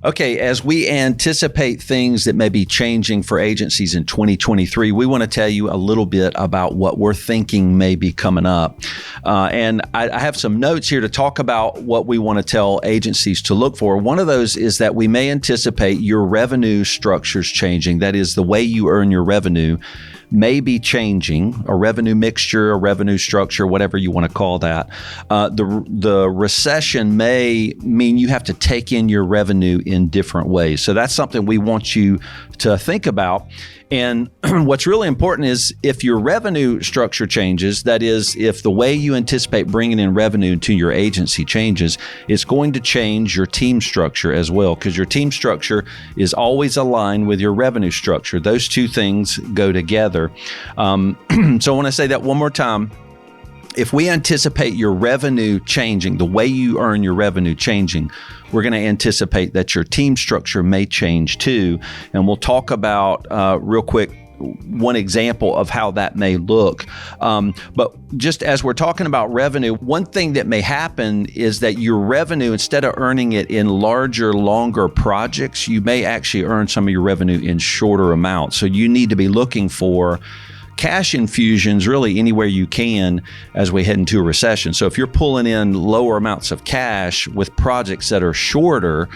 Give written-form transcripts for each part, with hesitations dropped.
Okay, as we anticipate things that may be changing for agencies in 2023, we want to tell you a little bit about what we're thinking may be coming up. And I have some notes here to talk about what we want to tell agencies to look for. One of those is that we may anticipate your revenue structures changing. That is, the way you earn your revenue may be changing, a revenue mixture, a revenue structure, whatever you want to call that. The recession may mean you have to take in your revenue in different ways. So that's something we want you to think about. And what's really important is if your revenue structure changes, that is, if the way you anticipate bringing in revenue to your agency changes, it's going to change your team structure as well, because your team structure is always aligned with your revenue structure. Those two things go together. So I want to say that one more time. If we anticipate your revenue changing, the way you earn your revenue changing, we're going to anticipate that your team structure may change too. And we'll talk about real quick one example of how that may look. But just as we're talking about revenue, one thing that may happen is that your revenue, instead of earning it in larger, longer projects, you may actually earn some of your revenue in shorter amounts. So you need to be looking for cash infusions really anywhere you can as we head into a recession. So if you're pulling in lower amounts of cash with projects that are shorter,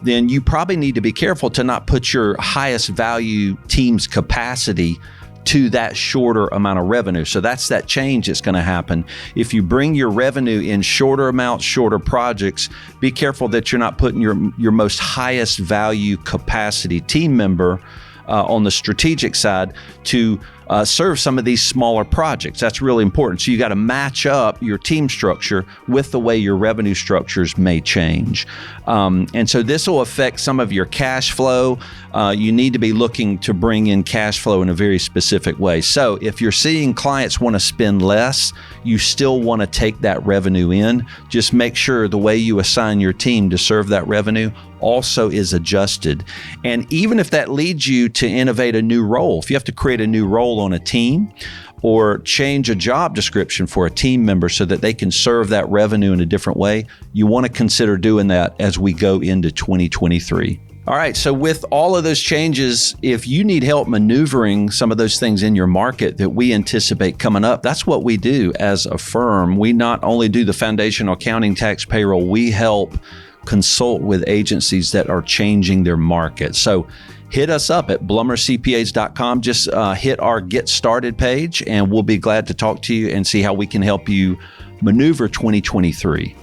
then you probably need to be careful to not put your highest value team's capacity to that shorter amount of revenue. So that's that change that's going to happen. If you bring your revenue in shorter amounts, shorter projects, be careful that you're not putting your most highest value capacity team member on the strategic side to serve some of these smaller projects. That's really important. So you got to match up your team structure with the way your revenue structures may change. And so this will affect some of your cash flow. You need to be looking to bring in cash flow in a very specific way. So if you're seeing clients want to spend less, you still want to take that revenue in. Just make sure the way you assign your team to serve that revenue also is adjusted. And even if that leads you to innovate a new role, if you have to create a new role on a team or change a job description for a team member so that they can serve that revenue in a different way, you want to consider doing that as we go into 2023. All right, so with all of those changes, if you need help maneuvering some of those things in your market that we anticipate coming up, that's what we do as a firm. We not only do the foundational accounting, tax, payroll, we help consult with agencies that are changing their market. So hit us up at blummercpas.com. Just hit our Get Started page, and we'll be glad to talk to you and see how we can help you maneuver 2023.